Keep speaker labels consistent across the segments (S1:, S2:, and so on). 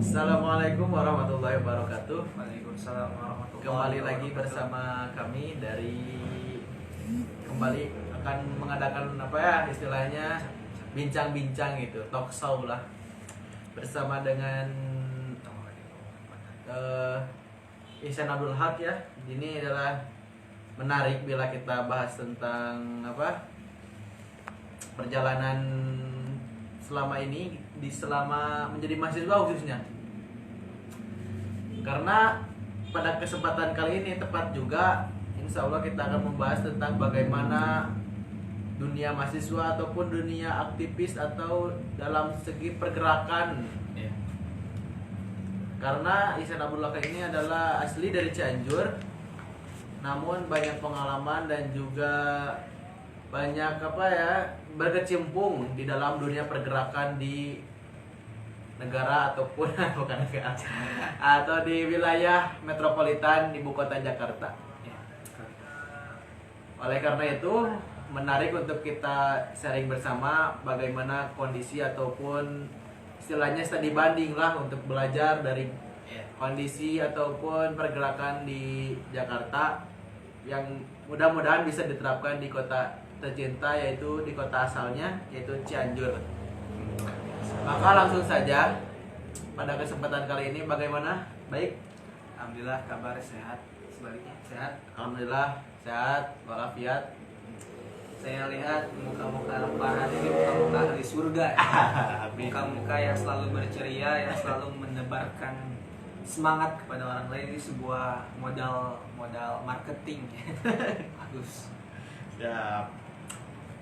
S1: Assalamualaikum warahmatullahi wabarakatuh.
S2: Waalaikumsalam warahmatullahi
S1: Kembali lagi
S2: wabarakatuh.
S1: bersama kami dari kembali akan mengadakan apa ya istilahnya bincang-bincang gitu, talk show lah bersama dengan Ihsan Abdul Haq ya. Ini adalah menarik bila kita bahas tentang apa perjalanan selama ini selama menjadi mahasiswa khususnya. Karena pada kesempatan kali ini tepat juga insya Allah kita akan membahas tentang bagaimana dunia mahasiswa ataupun dunia aktivis atau dalam segi pergerakan ya. Karena Ihsan Abdul Haq ini adalah asli dari Cianjur, namun banyak pengalaman dan juga banyak apa ya berkecimpung di dalam dunia pergerakan di negara ataupun bukan negara atau di wilayah metropolitan ibu kota Jakarta. Oleh karena itu menarik untuk kita sharing bersama bagaimana kondisi ataupun istilahnya studi banding lah untuk belajar dari kondisi ataupun pergerakan di Jakarta yang mudah-mudahan bisa diterapkan di kota tercinta yaitu di kota asalnya yaitu Cianjur. Maka langsung saja pada kesempatan kali ini bagaimana? Baik?
S2: Alhamdulillah kabar sehat. Sebaliknya sehat.
S1: Alhamdulillah sehat walafiat.
S2: Saya lihat muka-muka lemparan ini muka-muka ahli surga. Muka-muka yang selalu berceria, yang selalu menebarkan semangat kepada orang lain. Ini sebuah modal marketing. Bagus.
S1: Siap.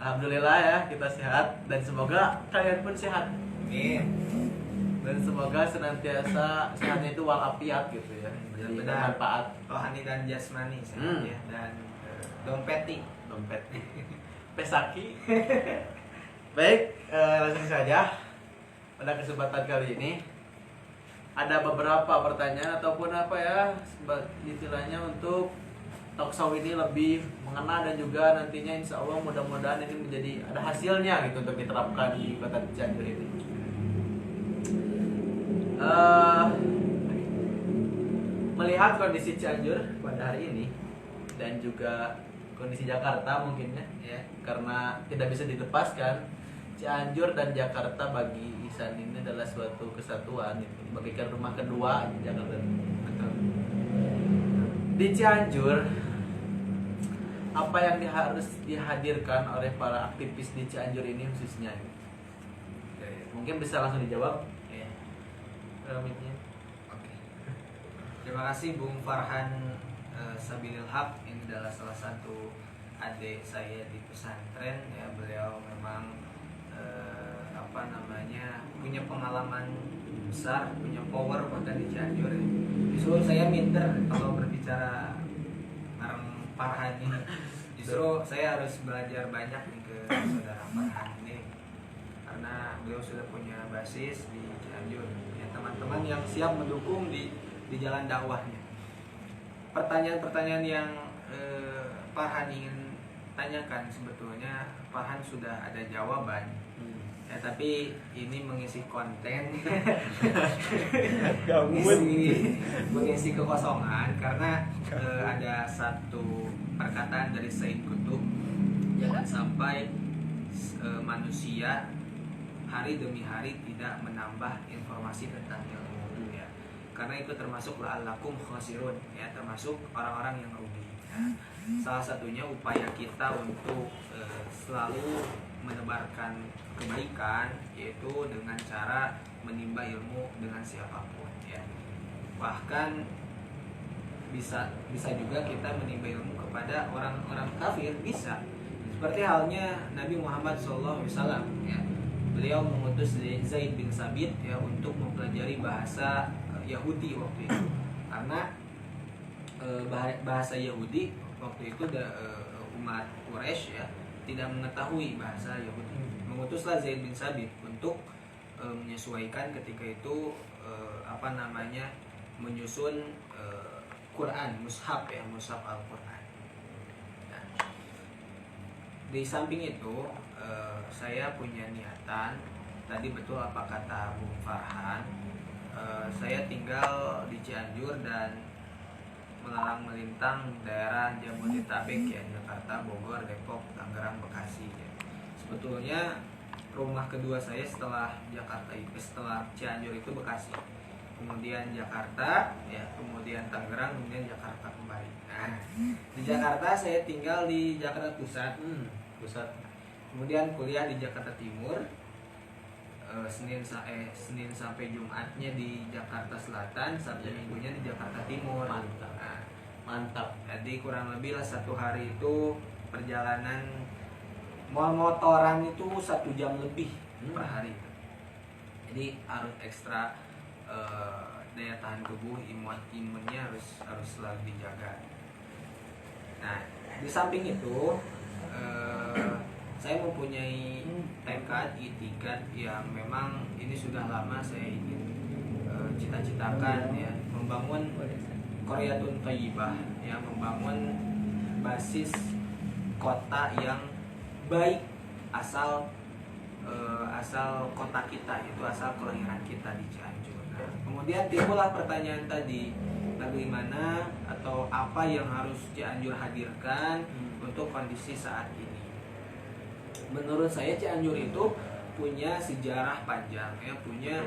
S1: Alhamdulillah ya kita sehat dan semoga kalian pun sehat.
S2: Amin.
S1: Dan semoga senantiasa sehatnya itu walafiat gitu ya. Jadi
S2: Benar-benar
S1: bermanfaat.
S2: rohani dan jasmani sehat ya, dan dompeti.
S1: Dompet pesaki. Baik, langsung saja pada kesempatan kali ini ada beberapa pertanyaan ataupun apa ya istilahnya untuk talk show ini lebih mengena dan juga nantinya insya Allah mudah-mudahan ini menjadi ada hasilnya gitu untuk diterapkan di kota Cianjur ini. Melihat kondisi Cianjur pada hari ini dan juga kondisi Jakarta mungkin ya karena tidak bisa dilepaskan Cianjur dan Jakarta bagi Ihsan ini adalah suatu kesatuan gitu. Bagaikan rumah kedua Jakarta. Betul. Di Cianjur apa yang harus dihadirkan oleh para aktivis di Cianjur ini khususnya? Mungkin bisa langsung dijawab.
S2: Ya.
S1: Oke.
S2: Terima kasih Bung Farhan Sabilil Haq. Ini adalah salah satu adik saya di pesantren ya. Beliau memang punya pengalaman besar, punya power bahkan di Cianjur ya. Justru saya minder kalau berbicara bareng Farhan ini. Justru saya harus belajar banyak nih ke saudara Farhan ini karena beliau sudah punya basis di Cianjur, punya teman-teman yang siap mendukung di jalan dakwahnya. Pertanyaan-pertanyaan yang Farhan ingin tanyakan sebetulnya Farhan sudah ada jawaban. Ya, tapi ini mengisi konten, mengisi kekosongan karena ada satu perkataan dari Said Qutb, jangan sampai manusia hari demi hari tidak menambah informasi tentang ilmu ya. Karena itu termasuk la'allakum khasirun ya, termasuk orang-orang yang rugi ya. Salah satunya upaya kita untuk selalu menebarkan kebaikan yaitu dengan cara menimba ilmu dengan siapapun ya. Bahkan bisa juga kita menimba ilmu kepada orang-orang kafir, bisa. Seperti halnya Nabi Muhammad SAW ya. Beliau mengutus Zaid bin Sabit ya untuk mempelajari bahasa Yahudi waktu itu. Karena bahasa Yahudi waktu itu umat Quraisy ya tidak mengetahui bahasa Yahudi. Mengutuslah Zaid bin Sabit untuk menyesuaikan ketika itu menyusun Quran, mushaf ya, mushaf Al-Quran. Nah, di samping itu saya punya niatan, tadi betul apa kata Bung Farhan, tinggal di Cianjur dan melalang melintang daerah Jabodetabek ya, Jakarta, Bogor, Depok, Tangerang, Bekasi ya. Sebetulnya rumah kedua saya setelah setelah Cianjur itu Bekasi, kemudian Jakarta ya, kemudian Tangerang, kemudian Jakarta kembali. Nah, di Jakarta saya tinggal di Jakarta Pusat, kemudian kuliah di Jakarta Timur. Senin sampai Jumatnya di Jakarta Selatan, Sabtu Minggunya di Jakarta Timur.
S1: Mantap.
S2: Jadi kurang lebih lah 1 hari itu perjalanan motoran itu 1 jam lebih per hari. Jadi harus ekstra daya tahan tubuh, imunnya harus selalu dijaga. Nah, di samping itu saya mempunyai tekad, itikad yang memang ini sudah lama saya ingin cita-citakan ya, membangun Qaryatun Thayyibah ya, membangun basis kota yang baik asal kota kita, itu asal kelahiran kita di Cianjur. Nah, kemudian timbullah pertanyaan tadi, bagaimana atau apa yang harus Cianjur hadirkan untuk kondisi saat ini. Menurut saya Cianjur itu punya sejarah panjang ya, punya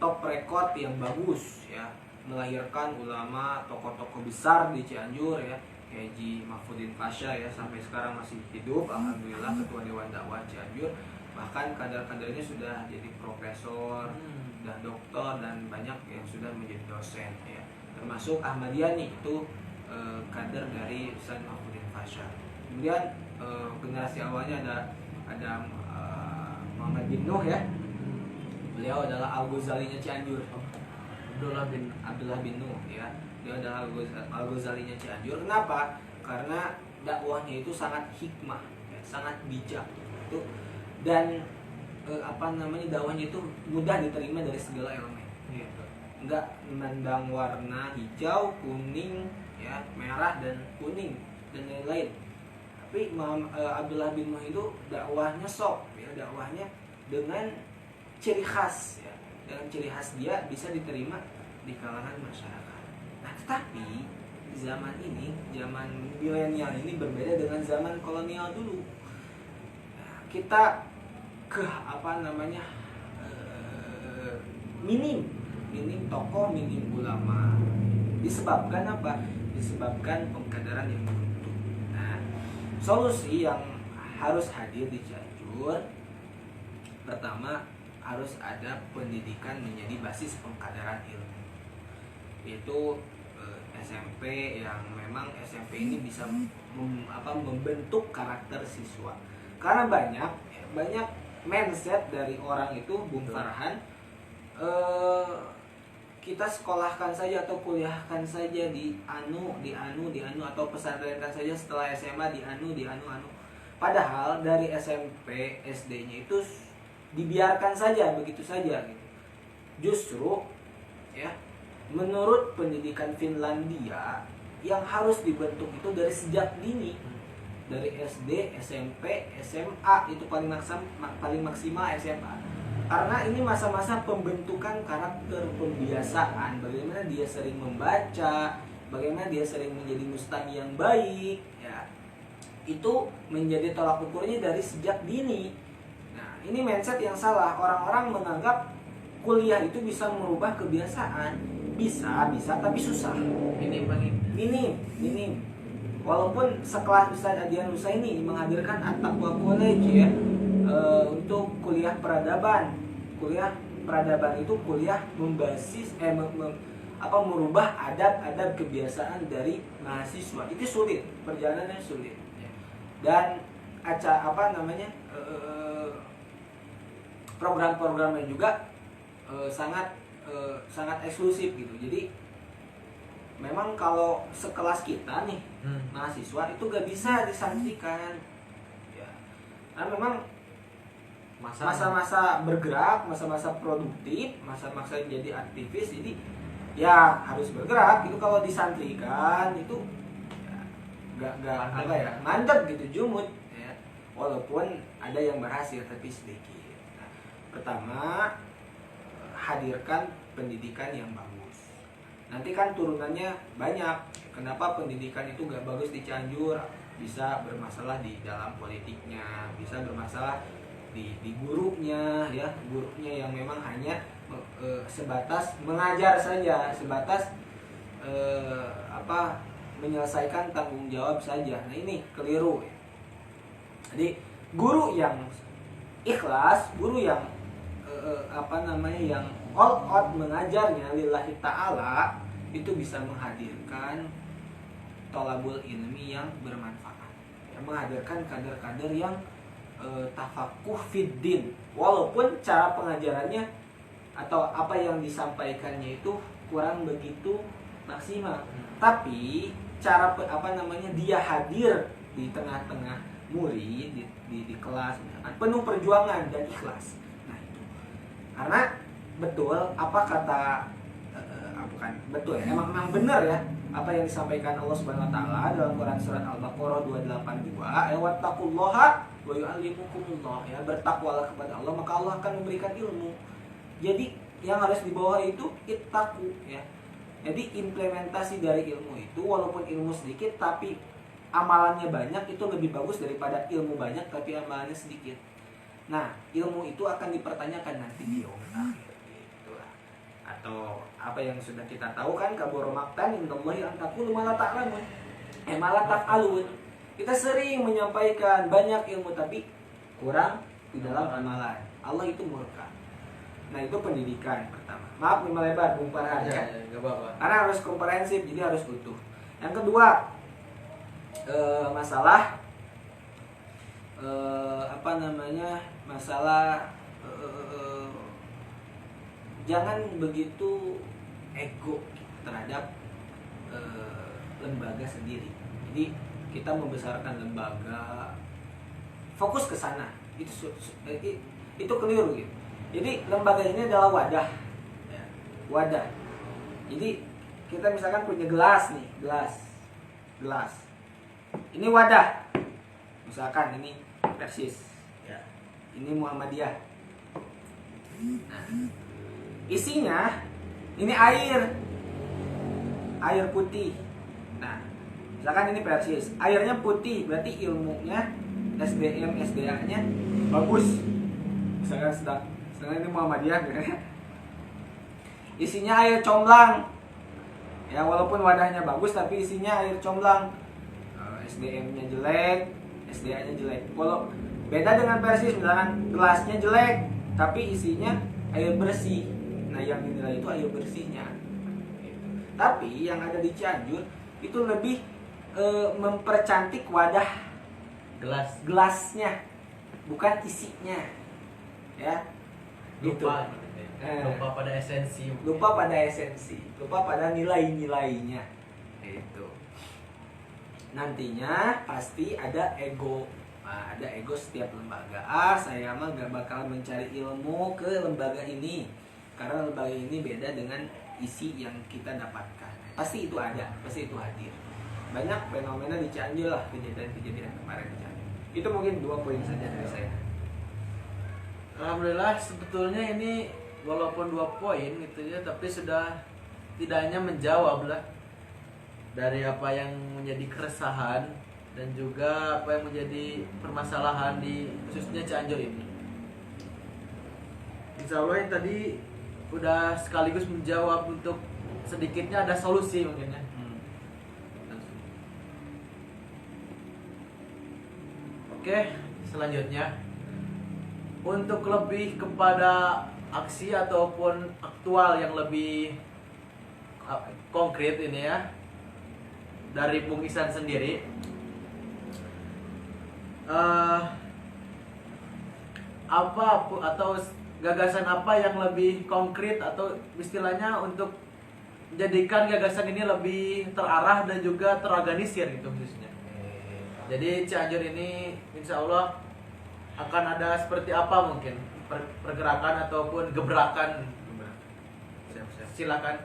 S2: top record yang bagus ya, melahirkan ulama, tokoh-tokoh besar di Cianjur ya, kayak Haji Mahfudin Pasha ya, sampai sekarang masih hidup, alhamdulillah, ketua Dewan Dakwah Cianjur. Bahkan kader-kadernya sudah jadi profesor dan doktor, dan banyak yang sudah menjadi dosen ya, termasuk Ahmadiyah nih, itu kader dari Ustaz Mahfudin Pasha. Kemudian generasi awalnya ada Muhammad bin Nuh ya, beliau adalah Al-Ghazalinya Cianjur. Abdullah bin Nuh ya, dia adalah Al-Ghazalinya Cianjur. Kenapa? Karena dakwahnya itu sangat hikmah ya, sangat bijak itu, dan dakwahnya itu mudah diterima dari segala elemen gitu. Enggak memandang warna hijau, kuning ya, merah dan kuning dan lain-lain. Tapi Abdullah bin Nuh itu dakwahnya dakwahnya dengan ciri khas ya, dengan ciri khas dia bisa diterima di kalangan masyarakat. Nah, tetapi zaman ini, zaman milenial ini berbeda dengan zaman kolonial dulu. Nah, kita minim tokoh, minim ulama. Disebabkan apa? Disebabkan pengkaderan yang buntu. Nah, solusi yang harus hadir di Cianjur, pertama harus ada pendidikan menjadi basis pengkaderan ilmu, yaitu SMP, yang memang SMP ini bisa membentuk karakter siswa. Karena banyak mindset dari orang itu, Bung Farhan, kita sekolahkan saja atau kuliahkan saja di anu atau pesantrenkan saja, setelah SMA di anu. Padahal dari SMP, SD-nya itu dibiarkan saja begitu saja gitu. Justru ya, menurut pendidikan Finlandia, yang harus dibentuk itu dari sejak dini, dari SD, SMP, SMA, itu paling maksimal SMA. Karena ini masa-masa pembentukan karakter, pembiasaan, bagaimana dia sering membaca, bagaimana dia sering menjadi mustami yang baik ya. Itu menjadi tolak ukurnya dari sejak dini. Nah, ini mindset yang salah. Orang-orang menganggap kuliah itu bisa merubah kebiasaan. Bisa, tapi susah. Minim. Walaupun sekelas Ustaz Adian Husaini menghadirkan At-Taqwa College ya, untuk kuliah peradaban. Kuliah peradaban itu kuliah membasis merubah adab-adab kebiasaan dari mahasiswa. Itu sulit, perjalanannya sulit. Dan program-programnya juga sangat eksklusif gitu. Jadi memang kalau sekelas kita nih mahasiswa itu gak bisa disantrikan ya. Karena memang masa-masa bergerak, masa-masa produktif, masa-masa jadi aktivis, jadi ya harus bergerak itu. Kalau disantrikan itu ya, gak mandek gitu, jumut ya. Walaupun ada yang berhasil tapi sedikit. Nah, pertama menghadirkan pendidikan yang bagus. Nanti kan turunannya banyak. Kenapa pendidikan itu gak bagus di Cianjur? Bisa bermasalah di dalam politiknya, bisa bermasalah di gurunya, ya, gurunya yang memang hanya sebatas mengajar saja, sebatas menyelesaikan tanggung jawab saja. Nah ini keliru. Jadi guru yang ikhlas, guru yang yang all out mengajarnya lillahi ta'ala, itu bisa menghadirkan tolabul ilmi yang bermanfaat, ya, menghadirkan kader-kader yang tafakuh fiddin, walaupun cara pengajarannya atau apa yang disampaikannya itu kurang begitu maksimal, tapi cara dia hadir di tengah-tengah murid di kelas penuh perjuangan dan ikhlas. Nah itu karena betul apa kata bukan betul ya, emang benar ya apa yang disampaikan Allah Subhanahu wa taala dalam Quran surat Al-Baqarah 282, wattaqullaha wa yu'allimukumullah, ya, bertakwalah kepada Allah maka Allah akan memberikan ilmu. Jadi yang harus dibawa itu ittaqu, ya. Jadi implementasi dari ilmu itu walaupun ilmu sedikit tapi amalannya banyak itu lebih bagus daripada ilmu banyak tapi amalannya sedikit. Nah, ilmu itu akan dipertanyakan nanti di yaumil akhir. Atau apa yang sudah kita tahu kan, kabur maktan indallahi an taqulu ma la ta'lamun, ma la taf'alun. Kita sering menyampaikan banyak ilmu tapi kurang di dalam amalan. Allah itu murka. Nah, itu pendidikan pertama. Maaf nih melebar Bung Farhan ya.
S1: Enggak apa-apa.
S2: Karena harus komprehensif, jadi harus utuh. Yang kedua, masalah masalah jangan begitu ego terhadap lembaga sendiri. Jadi kita membesarkan lembaga, fokus ke sana, itu keliru gitu. Jadi lembaga ini adalah wadah, ya, wadah. Jadi kita misalkan punya gelas nih, gelas. Ini wadah, misalkan ini Persis, ya, ini Muhammadiyah. Nah, isinya ini air putih. Nah, misalkan ini Persis, airnya putih, berarti ilmunya SDM SDA-nya bagus. Misalkan ini Muhammadiyah, isinya air comblang, ya, walaupun wadahnya bagus tapi isinya air comblang, SDM-nya jelek, SDA-nya jelek. Kalau beda dengan Persis, misalkan gelasnya jelek tapi isinya air bersih. Nah, yang dinilai itu air bersihnya. Tapi yang ada di Cianjur itu lebih mempercantik wadah gelasnya, bukan isinya, ya.
S1: Lupa pada esensi.
S2: Lupa pada nilai-nilainya. Itu. Nantinya pasti ada ego. Nah, ada ego setiap lembaga. Saya mah gak bakal mencari ilmu ke lembaga ini karena lembaga ini beda dengan isi yang kita dapatkan. Pasti itu ada, pasti itu hadir. Banyak fenomena di Cianjur lah, kejadian-kejadian kemarin di Cianjur. Itu mungkin 2 poin saja dari saya.
S1: Alhamdulillah, sebetulnya ini walaupun 2 poin gitu ya, tapi sudah tidak hanya menjawab lah dari apa yang menjadi keresahan dan juga apa yang menjadi permasalahan di khususnya Cianjur ini. Insya Allah yang tadi udah sekaligus menjawab untuk sedikitnya ada solusi mungkin ya. Oke, selanjutnya untuk lebih kepada aksi ataupun aktual yang lebih konkret ini ya dari Bung Ihsan sendiri, apa atau gagasan apa yang lebih konkret atau istilahnya untuk menjadikan gagasan ini lebih terarah dan juga terorganisir gitu khususnya. Jadi Cianjur ini insya Allah akan ada seperti apa mungkin pergerakan ataupun gebrakan. Silakan.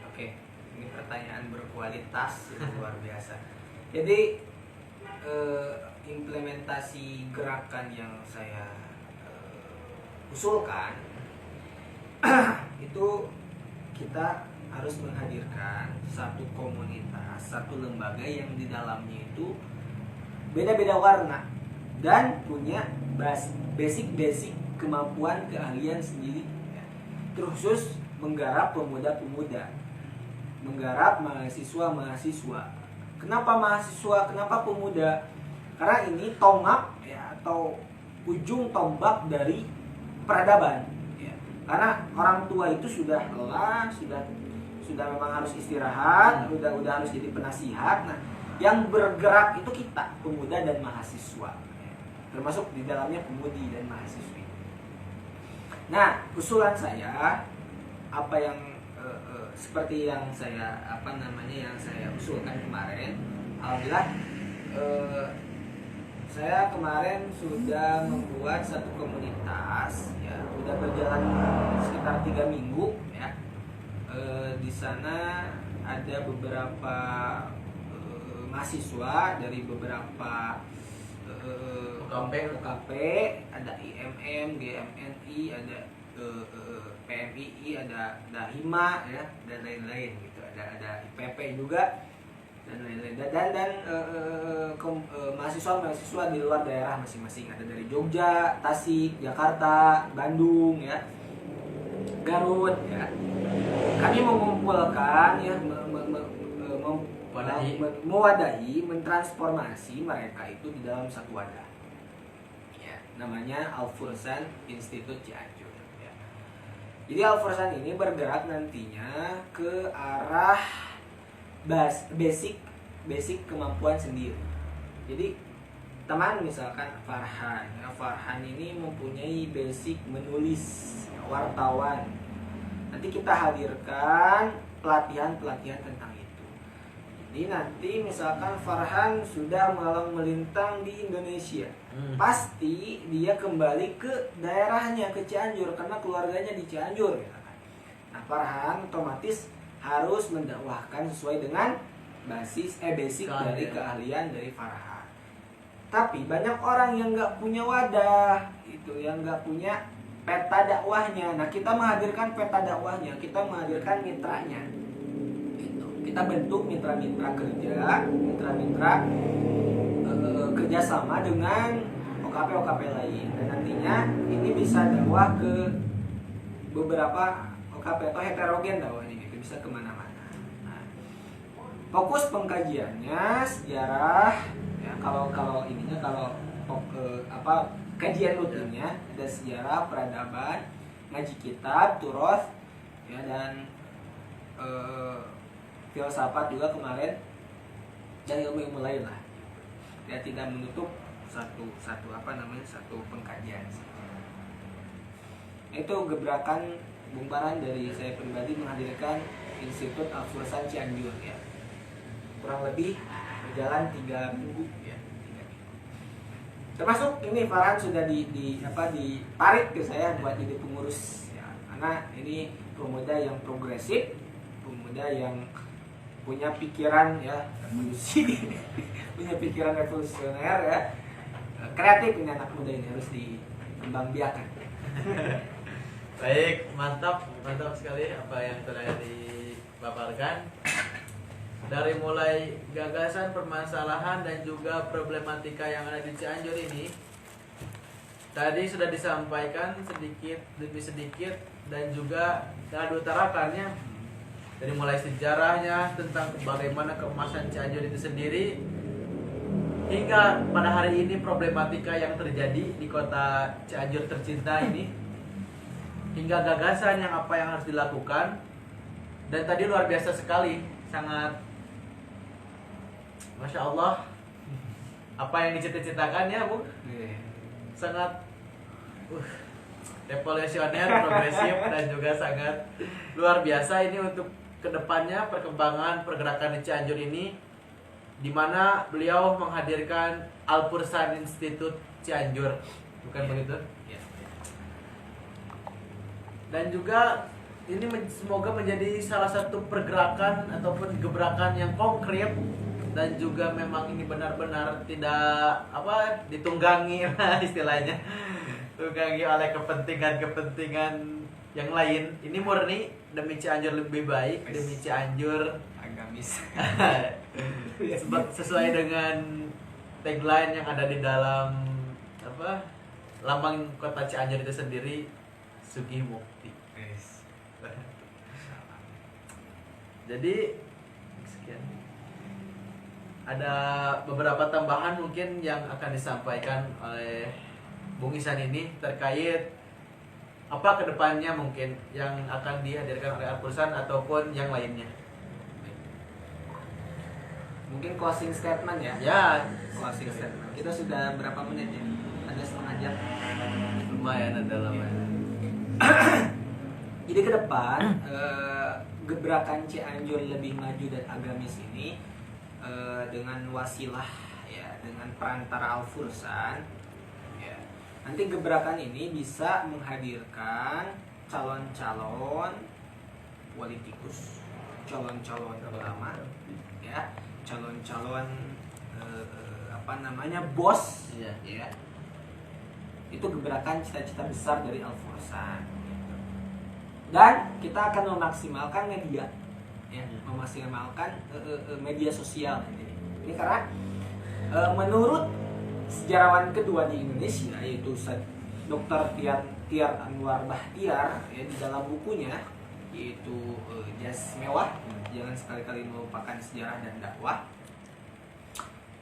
S2: Oke, ini pertanyaan berkualitas luar biasa. Jadi implementasi gerakan yang saya usulkan itu kita harus menghadirkan satu komunitas, satu lembaga yang di dalamnya itu beda-beda warna dan punya basic kemampuan keahlian sendiri, ya. Terkhusus menggarap pemuda-pemuda, menggarap mahasiswa-mahasiswa. Kenapa mahasiswa? Kenapa pemuda? Karena ini tonggak, ya, atau ujung tombak dari peradaban, ya. Karena orang tua itu sudah lelah, sudah memang harus istirahat, udah harus jadi penasihat. Nah, yang bergerak itu kita, pemuda dan mahasiswa, ya. Termasuk di dalamnya pemudi dan mahasiswi. Nah, usulan saya apa yang seperti yang saya yang saya usulkan kemarin, alhamdulillah saya kemarin sudah membuat satu komunitas, ya, sudah berjalan sekitar 3 minggu, ya. Di sana ada beberapa mahasiswa dari beberapa UKP, ada IMM, GMNI, ada PMII, ada Hima, ya, dan lain-lain gitu. Ada IPP juga dan lain-lain. Dan mahasiswa di luar daerah masing-masing, ada dari Jogja, Tasik, Jakarta, Bandung, ya, Garut, ya. Kami mengumpulkan, ya, mewadahi, mentransformasi mereka itu di dalam satu wadah, ya, namanya Al-Fursan Institute Cianjur, ya. Jadi Al-Fursan ini bergerak nantinya ke arah basic kemampuan sendiri. Jadi teman misalkan Farhan, ya, Farhan ini mempunyai basic menulis, ya, wartawan. Nanti kita hadirkan pelatihan tentang itu. Jadi nanti misalkan Farhan sudah malang melintang di Indonesia, pasti dia kembali ke daerahnya, ke Cianjur, karena keluarganya di Cianjur, ya. Nah, Farhan otomatis harus mendakwahkan sesuai dengan basic dari keahlian dari Farhan. Tapi banyak orang yang nggak punya wadah, itu yang nggak punya peta dakwahnya. Nah, kita menghadirkan peta dakwahnya, kita menghadirkan mitranya. Gitu. Kita bentuk mitra-mitra kerja, mitra-mitra kerjasama dengan OKP lain. Dan nantinya ini bisa dakwah ke beberapa OKP atau heterogen dakwahnya, gitu, bisa kemana-mana. Nah, fokus pengkajiannya sejarah, ya, kalau kajian rutinnya ada sejarah, peradaban, ngaji kitab, turoth, ya, dan filsafat juga kemarin, dan ilmu lain lah. Ya, tidak menutup satu pengkajian. Itu gebrakan bongkaran dari saya pribadi menghadirkan Institut Al-Fursan Cianjur, ya. Kurang lebih berjalan 3 minggu, ya. Termasuk ini Farhan sudah ditarik ke saya buat jadi pengurus, ya. Karena ini pemuda yang progresif, pemuda yang punya pikiran, ya, revolusi, punya pikiran revolusioner, ya. Kreatif ini anak muda ini harus dikembangbiakan.
S1: Baik, mantap sekali apa yang telah dipaparkan. Dari mulai gagasan, permasalahan, dan juga problematika yang ada di Cianjur ini, tadi sudah disampaikan sedikit demi sedikit, dan juga telah diutarakannya dari mulai sejarahnya tentang bagaimana keemasan Cianjur itu sendiri, hingga pada hari ini problematika yang terjadi di kota Cianjur tercinta ini, hingga gagasan yang apa yang harus dilakukan. Dan tadi luar biasa sekali, sangat Masya Allah, apa yang dicita-citakan, ya, Bu, sangat revolusioner, progresif, dan juga sangat luar biasa ini untuk kedepannya perkembangan pergerakan di Cianjur ini, di mana beliau menghadirkan Al-Fursan Institute Cianjur, bukan begitu? Dan juga ini semoga menjadi salah satu pergerakan ataupun gebrakan yang konkret, dan juga memang ini benar-benar tidak ditunggangi istilahnya, tunggangi oleh kepentingan yang lain. Ini murni demi Cianjur lebih baik, demi Cianjur
S2: agamis.
S1: sesuai dengan tagline yang ada di dalam apa lambang kota Cianjur itu sendiri, Sugih Mukti. Jadi sekian. Ada beberapa tambahan mungkin yang akan disampaikan oleh Bung Ihsan ini terkait apa kedepannya mungkin yang akan dihadirkan oleh Al-Fursan ataupun yang lainnya.
S2: Mungkin closing statement ya.
S1: Ya,
S2: Closing statement. Kita sudah berapa menit ya? Ada setengah jam.
S1: lumayan ada lumayan.
S2: Jadi ke depan gebrakan Cianjur lebih maju dan agamis ini dengan wasilah ya, dengan perantara Al-Fursan ya. Nanti gebrakan ini bisa menghadirkan calon-calon politikus, calon-calon ulama ya, calon-calon bos
S1: Iya.
S2: ya. Itu gebrakan cita-cita besar dari Al-Fursan. Dan kita akan memaksimalkan media ya, memaksimalkan media sosial ini karena menurut sejarawan kedua di Indonesia yaitu Dr. Tiar Anwar Bahtiar ya, di dalam bukunya yaitu Jas Mewah, jangan sekali-kali melupakan sejarah dan dakwah,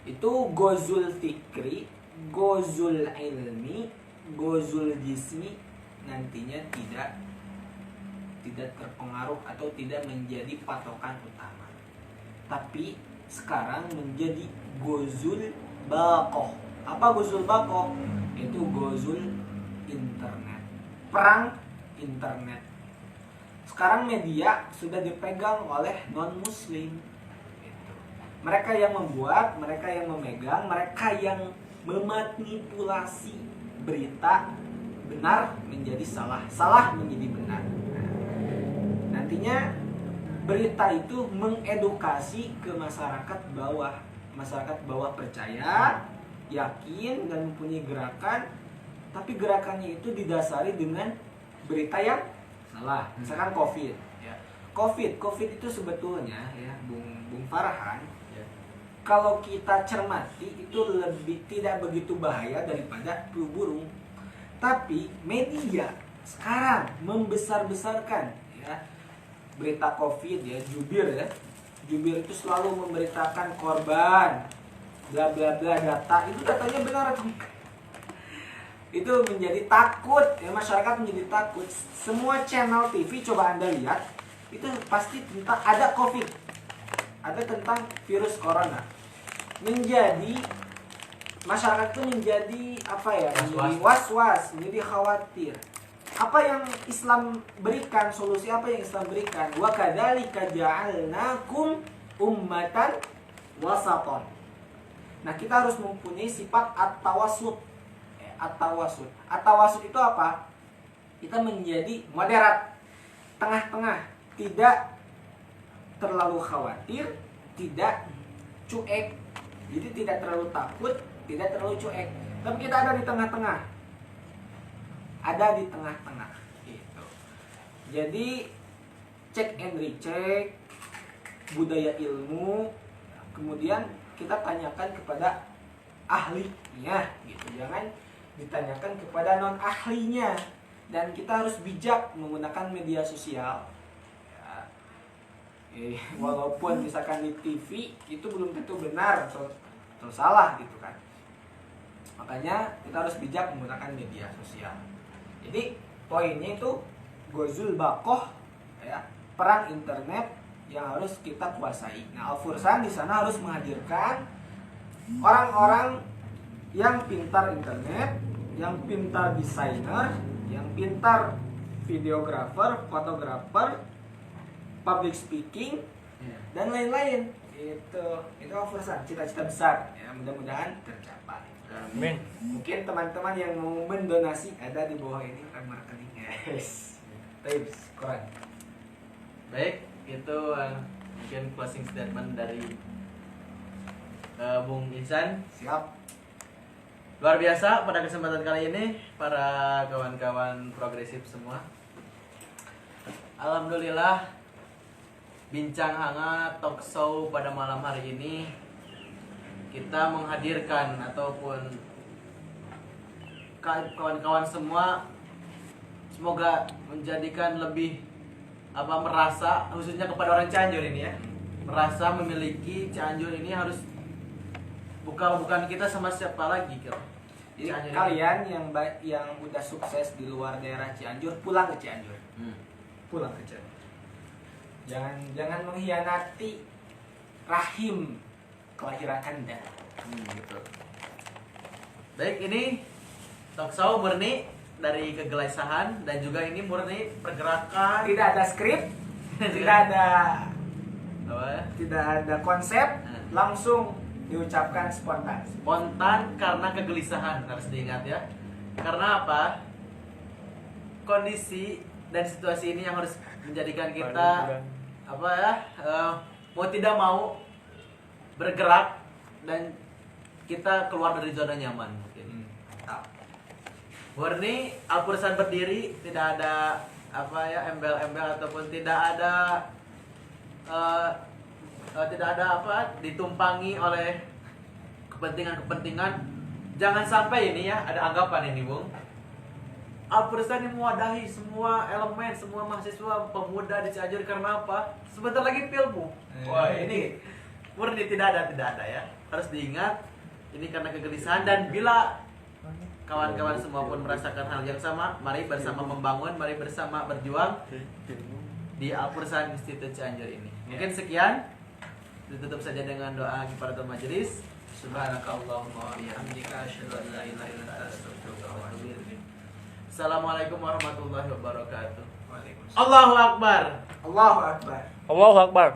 S2: itu gozul fikri, gozul ilmi, gozul jismi nantinya tidak terpengaruh atau tidak menjadi patokan utama, tapi sekarang menjadi gozul bakoh. Apa gozul bakoh? Itu gozul internet, perang internet. Sekarang media sudah dipegang oleh non muslim. Mereka yang membuat, mereka yang memegang, mereka yang memanipulasi berita benar menjadi salah, salah menjadi benar. Nantinya berita itu mengedukasi ke masyarakat bawah. Masyarakat bawah percaya, yakin dan mempunyai gerakan, tapi gerakannya itu didasari dengan berita yang salah. Misalkan COVID ya. COVID itu sebetulnya ya Bung Farhan ya, kalau kita cermati itu lebih tidak begitu bahaya daripada flu burung. Tapi media sekarang membesar-besarkan ya berita COVID ya, jubir itu selalu memberitakan korban bla bla bla, data itu datanya benar atau enggak, itu menjadi takut ya, masyarakat menjadi takut. Semua channel TV coba Anda lihat itu pasti tentang ada COVID, ada tentang virus corona, menjadi masyarakat itu menjadi apa ya, menjadi was-was, menjadi khawatir. Apa yang Islam berikan, solusi apa yang Islam berikan? Wa kadzalika ja'alnakum ummatan wasaton. Nah, kita harus mempunyai sifat at-tawassut. At-tawassut. At-tawassut itu apa? Kita menjadi moderat, tengah-tengah, tidak terlalu khawatir, tidak cuek. Jadi tidak terlalu takut, tidak terlalu cuek. Tapi kita ada di tengah-tengah. Ada di tengah-tengah gitu. Jadi cek and recheck, budaya ilmu, kemudian kita tanyakan kepada ahlinya gitu. Jangan ditanyakan kepada non ahlinya. Dan kita harus bijak menggunakan media sosial ya. Walaupun misalkan di TV itu belum tentu benar atau salah gitu kan. Makanya kita harus bijak menggunakan media sosial. Jadi poinnya itu gozul bakoh ya, perang internet yang harus kita kuasai. Nah, Al-Fursan di sana harus menghadirkan orang-orang yang pintar internet, yang pintar desainer, yang pintar videografer, fotografer, public speaking dan lain-lain. Itu Al-Fursan, cita-cita besar ya, mudah-mudahan tercapai.
S1: Amin.
S2: Mungkin teman-teman yang mau mendonasi ada di bawah ini nomor rekeningnya. Yes. Tips Quran.
S1: Baik, itu mungkin closing statement dari Bung Ihsan.
S2: Siap.
S1: Luar biasa pada kesempatan kali ini para kawan-kawan progresif semua. Alhamdulillah, bincang hangat talk show pada malam hari ini kita menghadirkan ataupun kawan-kawan semua semoga menjadikan lebih merasa, khususnya kepada orang Cianjur ini ya, merasa memiliki Cianjur ini harus bukan kita sama siapa lagi gitu.
S2: Jadi
S1: Cianjur
S2: kalian yang udah sukses di luar daerah Cianjur, pulang ke Cianjur. Pulang ke Cianjur. Jangan mengkhianati rahim kelahiran Anda.
S1: Gitu. Baik, ini talk show murni dari kegelisahan dan juga ini murni pergerakan.
S2: Tidak ada skrip, tidak ada
S1: Apa?
S2: tidak ada konsep, langsung diucapkan spontan.
S1: Spontan karena kegelisahan, harus diingat ya. Karena apa? Kondisi dan situasi ini yang harus menjadikan kita mau tidak mau bergerak dan kita keluar dari zona nyaman mungkin. Murni Alpursan berdiri, tidak ada embel-embel ataupun tidak ada ditumpangi oleh kepentingan-kepentingan. Jangan sampai ini ya ada anggapan ini, Bung. Alpursan ini mewadahi semua elemen, semua mahasiswa pemuda di Cianjur karena apa? Sebentar lagi pilmu. Wah, ini murni tidak ada ya. Harus diingat ini karena kegelisahan, dan bila kawan-kawan semua pun merasakan hal yang sama, mari bersama membangun, mari bersama berjuang di Alpursan Institut Cianjur ini. Mungkin sekian. Ditutup saja dengan doa kifaratul majelis.
S2: Subhanakallahumma wa bihamdika asyhadu an la ilaha illa anta astaghfiruka wa atubu ilaik.
S1: Assalamualaikum warahmatullahi wabarakatuh.
S2: Waalaikumsalam.
S1: Allahu Akbar.
S2: Allahu Akbar.
S3: Allahu Akbar.